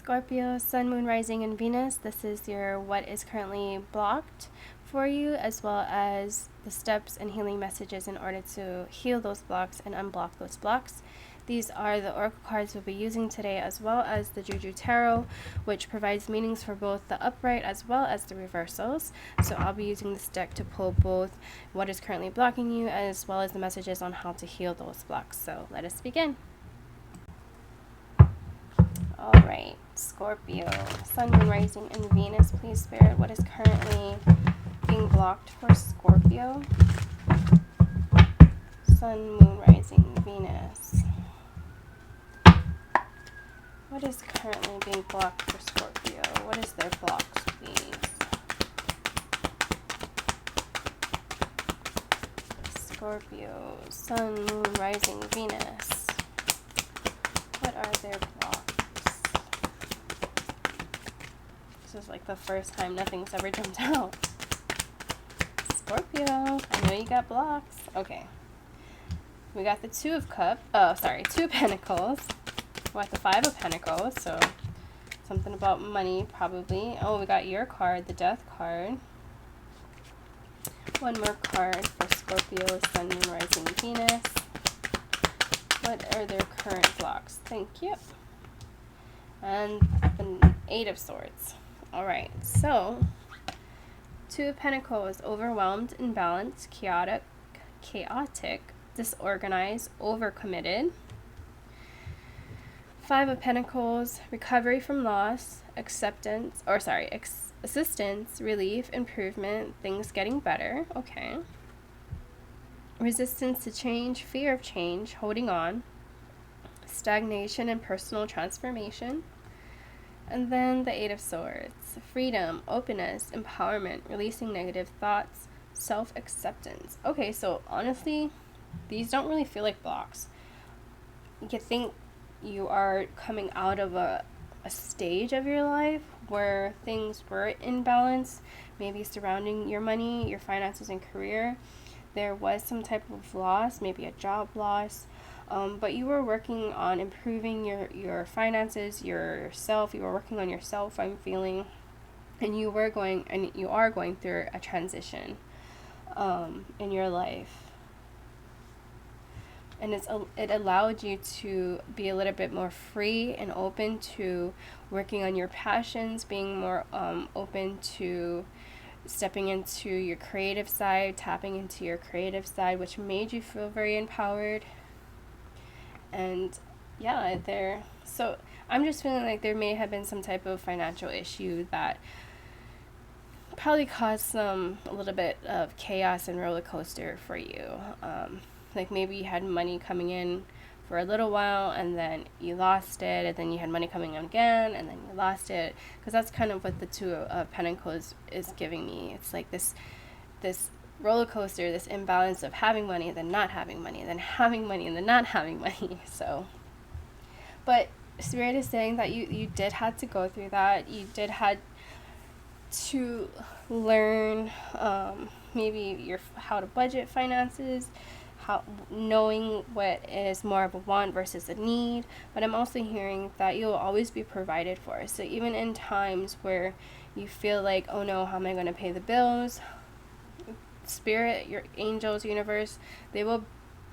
Scorpio, Sun, Moon, Rising, and Venus. This is your what is currently blocked for you, as well as the steps and healing messages in order to heal those blocks and unblock those blocks. These are the oracle cards we'll be using today, as well as the Juju Tarot, which provides meanings for both the upright as well as the reversals. So I'll be using this deck to pull both what is currently blocking you as well as the messages on how to heal those blocks. So let us begin. Alright, Scorpio, Sun, Moon, Rising, and Venus. Please, Spirit, what is currently being blocked for Scorpio? Sun, Moon, Rising, Venus. What is currently being blocked for Scorpio? What is their blocks, please? Scorpio, Sun, Moon, Rising, Venus. What are their blocks? This is like the first time nothing's ever jumped out. Scorpio, I know you got blocks. Okay. We got the Two of Pentacles. We got the Five of Pentacles, so something about money probably. Oh, we got your card, the Death card. One more card for Scorpio, Sun, Moon, Rising, Venus. What are their current blocks? Thank you. And the Eight of Swords. Alright, so Two of Pentacles, overwhelmed, imbalanced, chaotic, disorganized, overcommitted. Five of Pentacles, recovery from loss, assistance, relief, improvement, things getting better. Okay. Resistance to change, fear of change, holding on, stagnation and personal transformation. And then the Eight of Swords, freedom, openness, empowerment, releasing negative thoughts, self-acceptance. Okay, so honestly, these don't really feel like blocks. You think you are coming out of a stage of your life where things were in balance, maybe surrounding your money, your finances, and career. There was some type of loss, maybe a job loss. But you were working on improving your finances, yourself. You were working on yourself, I'm feeling. And you are going through a transition in your life. And it allowed you to be a little bit more free and open to working on your passions, being more open to stepping into your creative side, tapping into your creative side, which made you feel very empowered. And yeah, so I'm just feeling like there may have been some type of financial issue that probably caused a little bit of chaos and roller coaster for you. Like maybe you had money coming in for a little while and then you lost it, and then you had money coming in again and then you lost it, because that's kind of what the Two of Pentacles is giving me. It's like this roller coaster, this imbalance of having money and then not having money, and then having money and then not having money. So, but Spirit is saying that you did have to go through that. You did had to learn maybe how to budget finances, knowing what is more of a want versus a need. But I'm also hearing that you'll always be provided for. So even in times where you feel like, oh no, how am I going to pay the bills? Spirit, your angels, universe, they will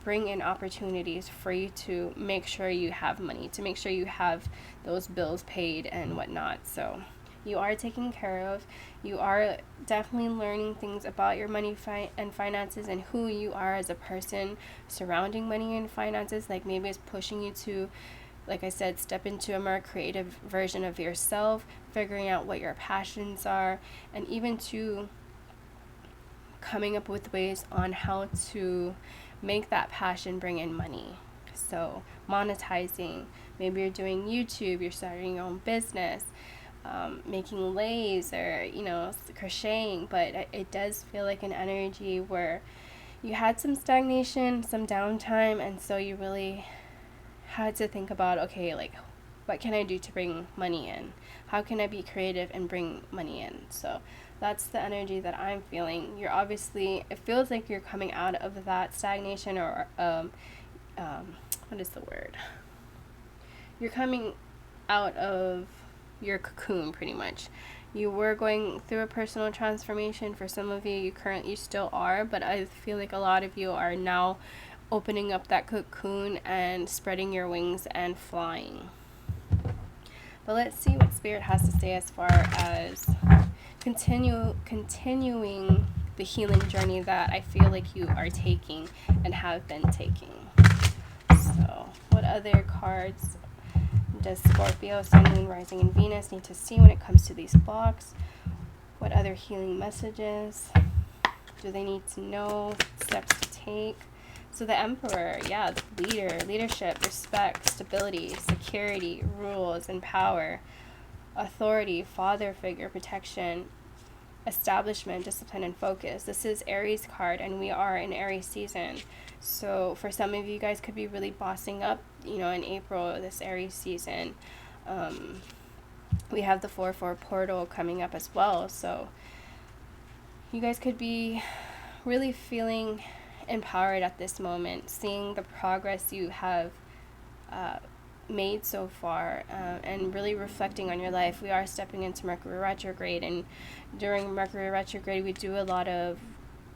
bring in opportunities for you to make sure you have money, to make sure you have those bills paid and whatnot. So you are taken care of. You are definitely learning things about your money and finances and who you are as a person surrounding money and finances. Like maybe it's pushing you to, like I said, step into a more creative version of yourself, figuring out what your passions are, and even to coming up with ways on how to make that passion bring in money. So monetizing, maybe you're doing YouTube, you're starting your own business, making lace or crocheting. But it does feel like an energy where you had some stagnation, some downtime, and so you really had to think about, okay, like what can I do to bring money in? How can I be creative and bring money in? So that's the energy that I'm feeling. You're obviously, it feels like you're coming out of that stagnation, or what is the word? You're coming out of your cocoon, pretty much. You were going through a personal transformation. For some of you, you still are, but I feel like a lot of you are now opening up that cocoon and spreading your wings and flying. But let's see what Spirit has to say as far as continuing the healing journey that I feel like you are taking and have been taking. So, what other cards does Scorpio, Sun, Moon, Rising, and Venus need to see when it comes to these blocks? What other healing messages do they need to know? Steps to take? So the Emperor, yeah, leadership, respect, stability, security, rules, and power, authority, father figure, protection, establishment, discipline, and focus. This is Aries card, and we are in Aries season. So for some of you guys could be really bossing up, in April, this Aries season. We have the 4/4 portal coming up as well. So you guys could be really feeling empowered at this moment, seeing the progress you have made so far, and really reflecting on your life. We are stepping into Mercury retrograde, and during Mercury retrograde we do a lot of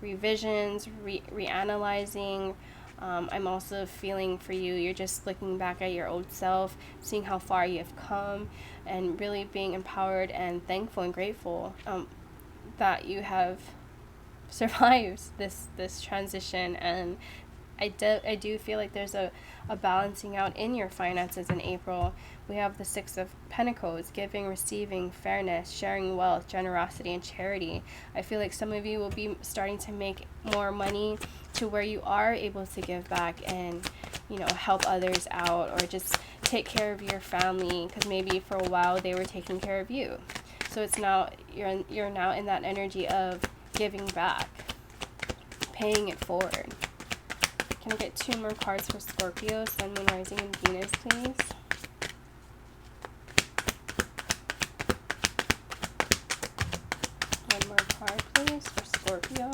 revisions, reanalyzing. I'm also feeling for you, you're just looking back at your old self, seeing how far you have come, and really being empowered and thankful and grateful that you have survived this transition. And I do feel like there's a balancing out in your finances in April. We have the 6 of Pentacles, giving, receiving, fairness, sharing wealth, generosity, and charity. I feel like some of you will be starting to make more money to where you are able to give back and, help others out, or just take care of your family, because maybe for a while they were taking care of you. So it's now, you're now in that energy of giving back, paying it forward. Can I get 2 more cards for Scorpio, Sun, Moon, Rising, and Venus, please? One more card, please, for Scorpio.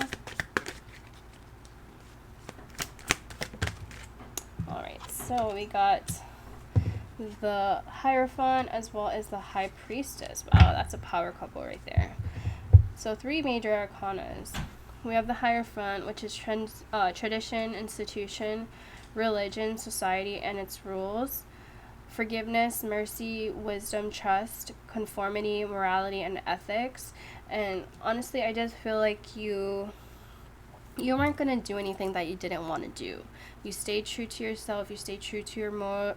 Alright, so we got the Hierophant as well as the High Priestess. Wow, that's a power couple right there. So 3 major arcanas. We have the Hierophant, which is tradition, institution, religion, society, and its rules. Forgiveness, mercy, wisdom, trust, conformity, morality, and ethics. And honestly, I just feel like you weren't going to do anything that you didn't want to do. You stayed true to yourself, you stayed true to your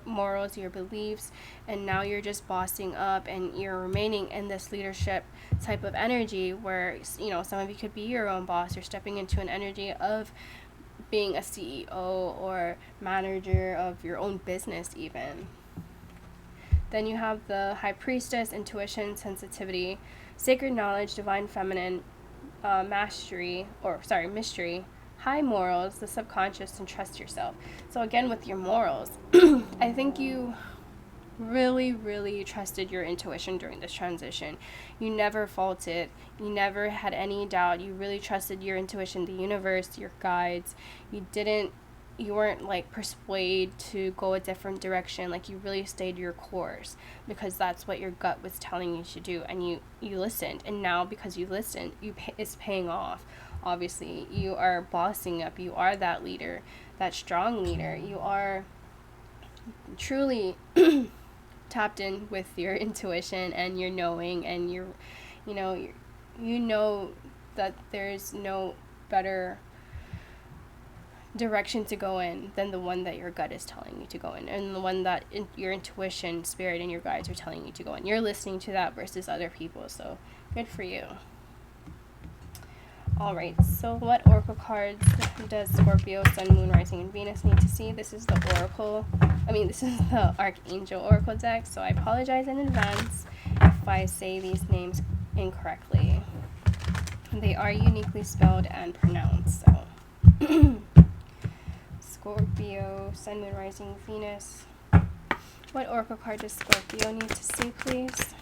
morals, your beliefs, and now you're just bossing up, and you're remaining in this leadership type of energy where, some of you could be your own boss. You're stepping into an energy of being a CEO or manager of your own business even. Then you have the High Priestess, intuition, sensitivity, sacred knowledge, divine feminine, mystery, high morals, the subconscious, and trust yourself. So again, with your morals, I think you really, really trusted your intuition during this transition. You never faulted. You never had any doubt. You really trusted your intuition, the universe, your guides. You weren't persuaded to go a different direction. You really stayed your course because that's what your gut was telling you to do, and you listened. And now because you listened, it's paying off. Obviously, you are bossing up. You are that leader, that strong leader. You are truly tapped in with your intuition and your knowing, and you know that there's no better direction to go in than the one that your gut is telling you to go in, and the one that your intuition, spirit, and your guides are telling you to go in. You're listening to that versus other people, so good for you. Alright, so what oracle cards does Scorpio, Sun, Moon, Rising, and Venus need to see? This is the Archangel Oracle deck, so I apologize in advance if I say these names incorrectly. They are uniquely spelled and pronounced, so... Scorpio, Sun, Moon, Rising, Venus. What oracle card does Scorpio need to see, please?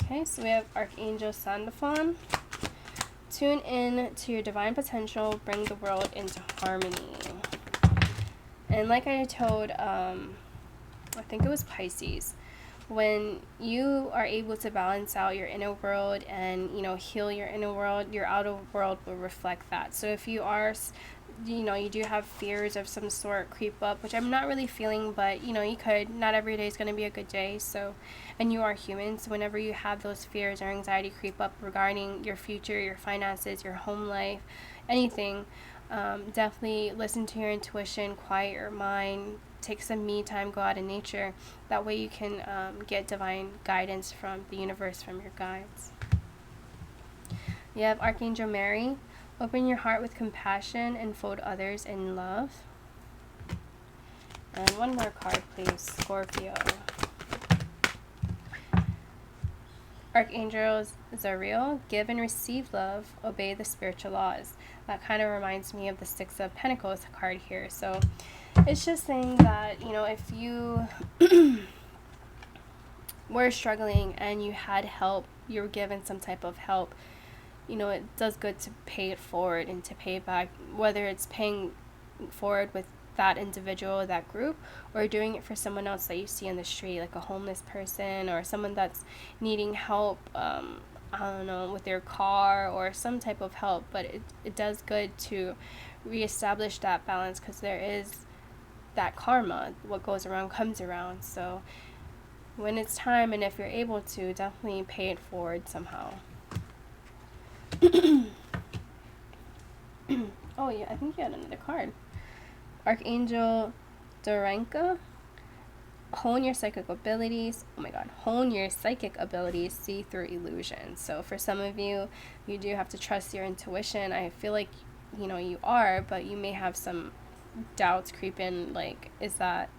Okay, so we have Archangel Sandalphon, tune in to your divine potential, bring the world into harmony. And like I told, I think it was Pisces, when you are able to balance out your inner world and, heal your inner world, your outer world will reflect that. So if you are, you do have fears of some sort creep up, which I'm not really feeling, but, you could. Not every day is going to be a good day. So, and you are human. So whenever you have those fears or anxiety creep up regarding your future, your finances, your home life, anything, definitely listen to your intuition, quiet your mind, take some me time, go out in nature. That way you can get divine guidance from the universe, from your guides. You have Archangel Mary. Open your heart with compassion and fold others in love. And one more card, please. Scorpio. Archangel Zariel. Give and receive love. Obey the spiritual laws. That kind of reminds me of the Six of Pentacles card here. So it's just saying that, if you were struggling and you had help, you were given some type of help, it does good to pay it forward and to pay it back, whether it's paying forward with that individual, that group, or doing it for someone else that you see on the street, like a homeless person or someone that's needing help, I don't know, with their car or some type of help. But it does good to reestablish that balance, because there is that karma. What goes around comes around. So when it's time, and if you're able to, definitely pay it forward somehow. Oh yeah, I think you had another card. Archangel ᴠⁱᵃ. Hone your psychic abilities. Oh my god, hone your psychic abilities, see through illusions. So for some of you, you do have to trust your intuition. I feel like you are, but you may have some doubts creep in, like, is that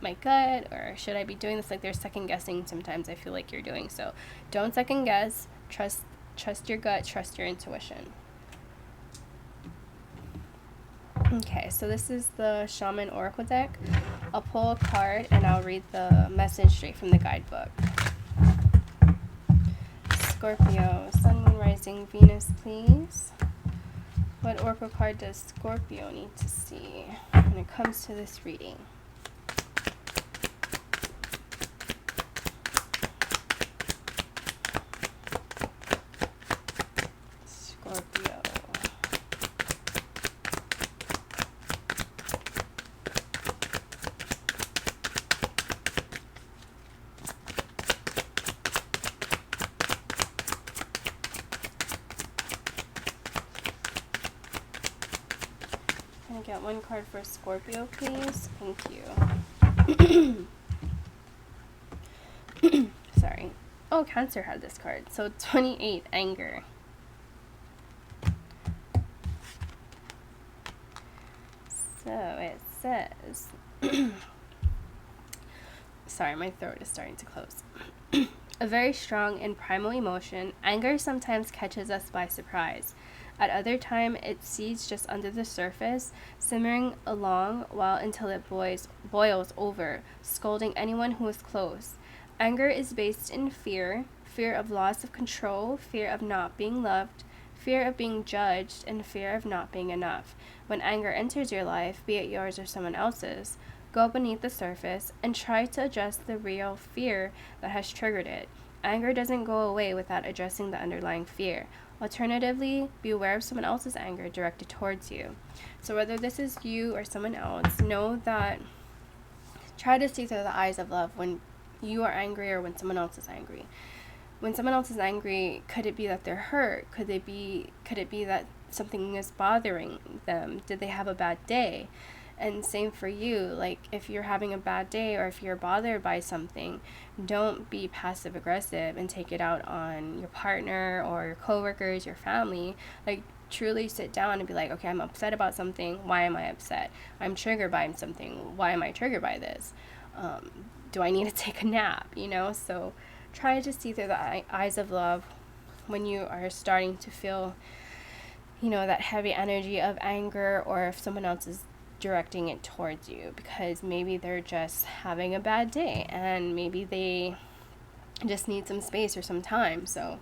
my gut, or should I be doing this? Like, they're second guessing sometimes, I feel like you're doing. So don't second guess. Trust your gut, trust your intuition. Okay, so this is the Shaman Oracle deck. I'll pull a card and I'll read the message straight from the guidebook. Scorpio, Sun, Moon, Rising, Venus, please. What Oracle card does Scorpio need to see when it comes to this reading? Scorpio. Can I get one card for Scorpio, please? Thank you. Sorry. Oh, Cancer had this card. So 28, anger. So it says, sorry, my throat is starting to close. A very strong and primal emotion, anger sometimes catches us by surprise. At other time, it seeds just under the surface, simmering along until it boils over, scolding anyone who is close. Anger is based in fear of loss of control, fear of not being loved, fear of being judged, and fear of not being enough. When anger enters your life, be it yours or someone else's, go beneath the surface and try to address the real fear that has triggered it. Anger doesn't go away without addressing the underlying fear. Alternatively, be aware of someone else's anger directed towards you. So whether this is you or someone else, know that, try to see through the eyes of love when you are angry or when someone else is angry. When someone else is angry, could it be that they're hurt? Could it be that something is bothering them? Did they have a bad day? And same for you, like if you're having a bad day or if you're bothered by something, don't be passive aggressive and take it out on your partner or your coworkers, your family. Like truly sit down and be like, okay, I'm upset about something. Why am I upset? I'm triggered by something. Why am I triggered by this? Do I need to take a nap? So try to see through the eyes of love when you are starting to feel, that heavy energy of anger, or if someone else is directing it towards you, because maybe they're just having a bad day and maybe they just need some space or some time. So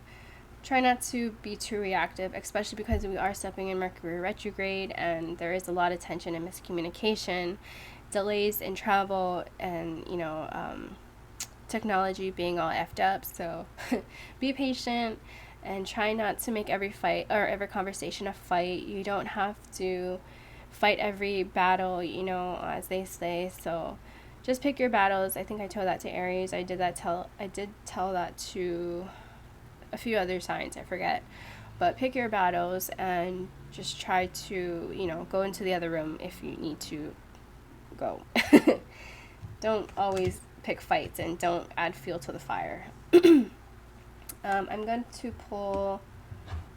try not to be too reactive, especially because we are stepping in Mercury retrograde and there is a lot of tension and miscommunication, delays in travel, and technology being all effed up. So be patient and try not to make every fight or every conversation a fight. You don't have to fight every battle, as they say. So just pick your battles. I think I told that to Aries. I did tell that to a few other signs, I forget. But pick your battles and just try to, go into the other room if you need to go. Don't always pick fights and don't add fuel to the fire. I'm going to pull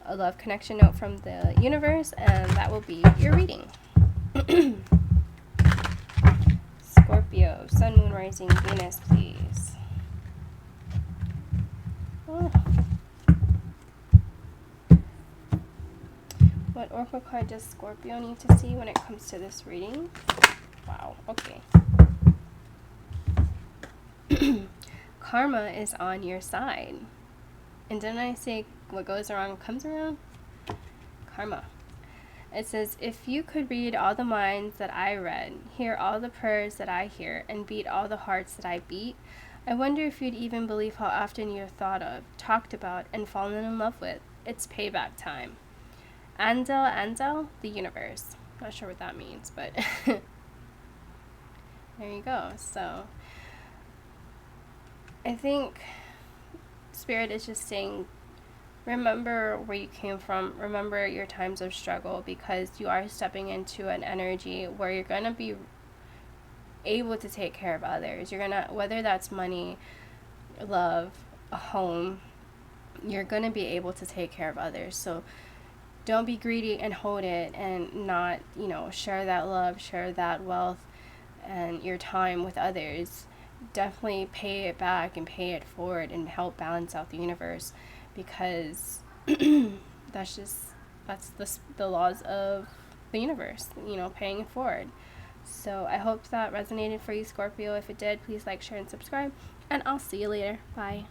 a love connection note from the universe, and that will be your reading. Scorpio, Sun, Moon, Rising, Venus, please. Oh. What oracle card does Scorpio need to see when it comes to this reading? Wow, okay. Karma is on your side. And didn't I say what goes around comes around? Karma. It says, if you could read all the minds that I read, hear all the prayers that I hear, and beat all the hearts that I beat, I wonder if you'd even believe how often you're thought of, talked about, and fallen in love with. It's payback time. Andel, the universe. Not sure what that means, but there you go. So I think Spirit is just saying, remember where you came from, remember your times of struggle, because you are stepping into an energy where you're going to be able to take care of others. You're going to, whether that's money, love, a home, you're going to be able to take care of others. So don't be greedy and hold it and not, share that love, share that wealth and your time with others. Definitely pay it back and pay it forward and help balance out the universe, because that's the laws of the universe, paying it forward. So I hope that resonated for you, Scorpio. If it did, please like, share, and subscribe, and I'll see you later. Bye.